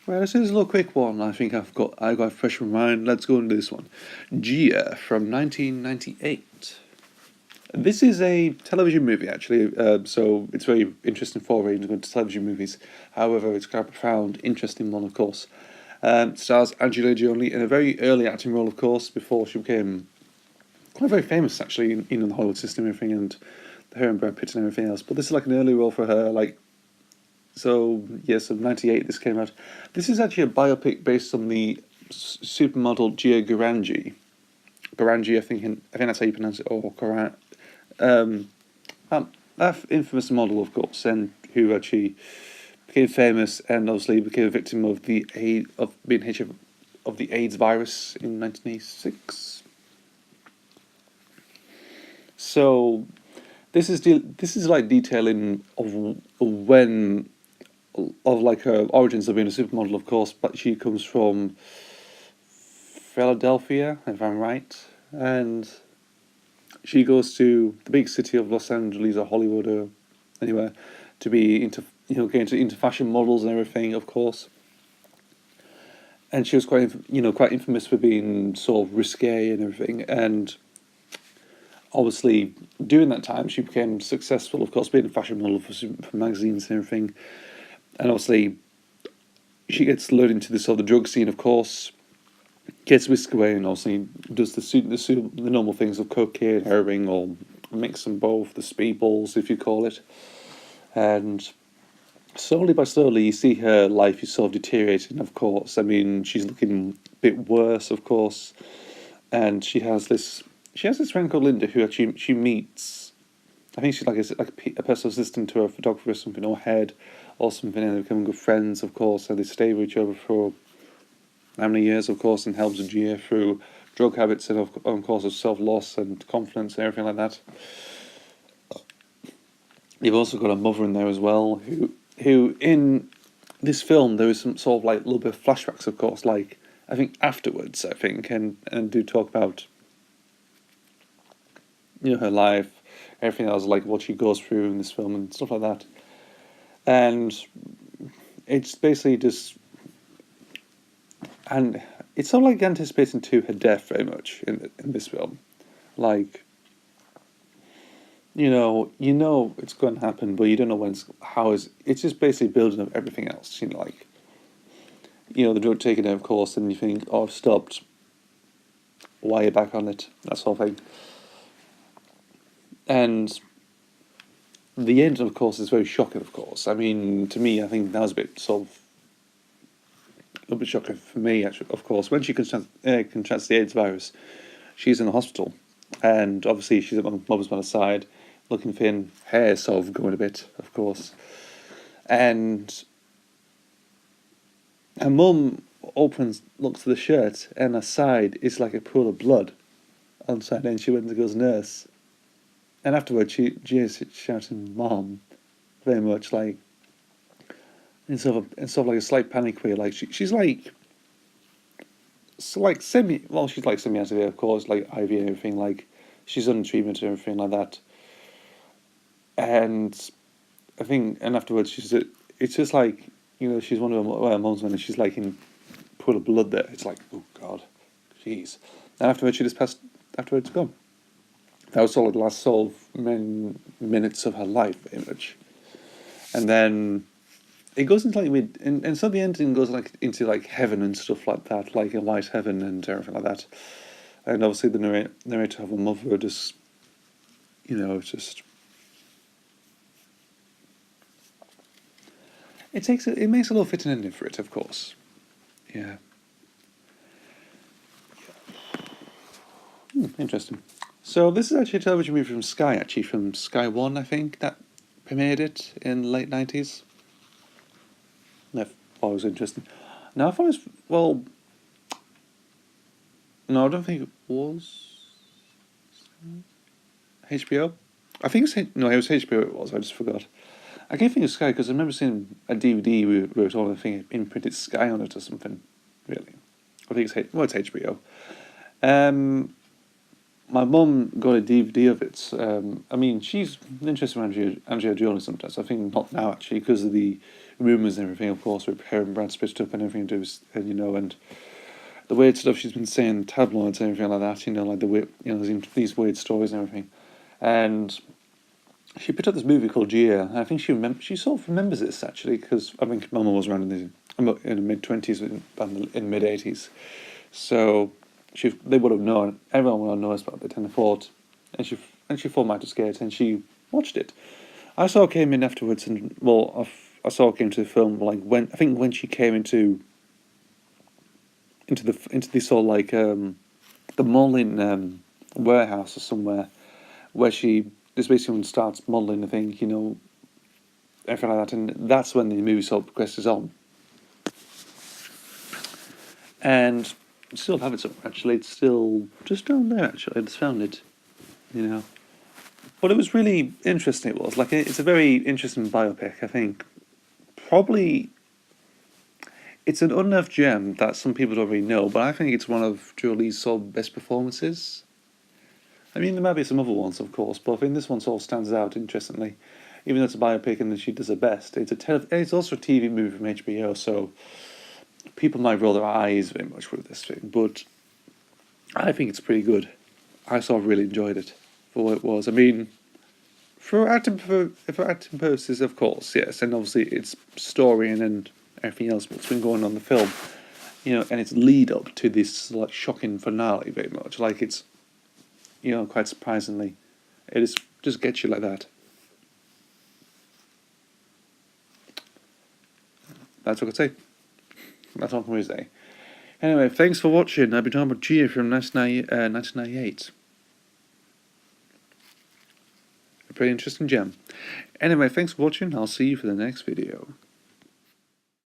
Well, this is a little quick one. I got fresh in mind. Let's go into this one. Gia from 1998. This is a television movie, actually. So it's very interesting foray into television movies. However, it's quite a profound, interesting one, of course. Stars Angelina Jolie in a very early acting role, of course, before she became quite very famous, actually, in the Hollywood system and everything, and her and Brad Pitt and everything else. But this is like an early role for her, so 98 this came out. This is actually a biopic based on the supermodel Gia Garangi. Garangi, I think that's how you pronounce it, or Garan. Um, that infamous model, of course, and who actually became famous and obviously became a victim of the AIDS, of being HIV, of the AIDS virus in 1986. So this is like detailing of when of like her origins of being a supermodel, of course, but she comes from Philadelphia, if I'm right, and she goes to the big city of Los Angeles or Hollywood or anywhere to be into getting into fashion models and everything, of course. And she was quite infamous for being sort of risque and everything. And obviously, during that time, she became successful, of course, being a fashion model for magazines and everything. And obviously, she gets lured into this other drug scene, of course, gets whisked away, and obviously does the normal things of cocaine, heroin, or mix them both, the speedballs, if you call it. And slowly by slowly, you see her life is sort of deteriorating, of course. I mean, she's looking a bit worse, of course. And she has this friend called Linda who actually she meets. I think she's like a personal assistant to a photographer or something, or head or something, and they become good friends, of course, and they stay with each other for how many years, of course, and helps Gia through drug habits and, of course, of self-loss and confidence and everything like that. You've also got a mother in there as well, who in this film there is some sort of like little bit of flashbacks, of course, like I think afterwards, I think, and do talk about her life, everything else, like what she goes through in this film and stuff like that. And it's basically just, and it's sort of like anticipating to her death very much in this film, like you know it's going to happen, but you don't know when it's just basically building up everything else. Like the drug taking it, of course, and you think, oh, I've stopped. Why are you back on it? That sort of thing. And the end, of course, is very shocking. Of course, I mean, to me, I think that was a little bit shocking for me. Actually, of course, when she contracts the AIDS virus, she's in the hospital, and obviously she's at my mother's side, looking thin, hair sort of going a bit, of course, and her mum looks at the shirt, and her side is like a pool of blood on the side, and she went to go to nurse, and afterwards she is shouting "Mom," very much like in sort of like a slight panic way, like she's like. So like she's like semi-active, of course, like IV and everything, like she's on treatment and everything like that. And I think, and afterwards, it's just like, she's one of her mom's when she's like in pool of blood there. It's like, oh God, jeez. And afterwards, she just passed, afterwards, gone. That was sort of the last sort of minutes of her life, very much. And then it goes into like and so the ending goes like into like heaven and stuff like that, like a white heaven and everything like that. And obviously the narrator of a mother just, it's just it makes a little fitting ending for it, of course. Yeah. Interesting. So this is actually a television movie from Sky, actually from Sky One, I think, that premiered it in the late 90s. I thought it was interesting. Now I thought it was, well, no, I don't think it was HBO. I think no, it was HBO. It was. I just forgot. I can't think of Sky because I remember seeing a DVD where it all, I think, imprinted Sky on it or something. Really, I think it's it's HBO. Um, my mum got a DVD of it. I mean, she's interested in Angela Jolie sometimes. I think not now actually because of the rumours and everything. Of course, with her and Brad split up and everything. And and the weird stuff she's been saying in tabloids and everything like that. Like the weird, these weird stories and everything. And she picked up this movie called Gia. And I think she sort of remembers this actually because I think Mama was around in the mid-20s, in the mid-80s. So they would have known. Everyone would have known about it, and they thought, and she thought Mighty Skate, and she watched it. I saw her came in afterwards, and I saw her came to the film like when she came into the sort of like the modelling warehouse or somewhere where she just basically starts modelling. I think everything like that, and that's when the movie sort of progresses on. And still have it somewhere, actually. It's still just down there, actually. I just found it, But it was really interesting, it was. Like, it's a very interesting biopic, I think. Probably, it's an unearthed gem that some people don't really know, but I think it's one of Jolie's sort of best performances. I mean, there might be some other ones, of course, but I think this one sort of stands out interestingly. Even though it's a biopic and she does her best, it's also a TV movie from HBO, so people might roll their eyes very much with this thing, but I think it's pretty good. I sort of really enjoyed it for what it was. I mean, for acting purposes, of course, yes, and obviously it's story and then everything else what's been going on in the film, and its lead up to this like shocking finale, very much like it's, quite surprisingly, it is just gets you like that. That's what I could say. That's all I can say. Anyway, thanks for watching. I've been talking about Gia from 1998. A pretty interesting gem. Anyway, thanks for watching. I'll see you for the next video.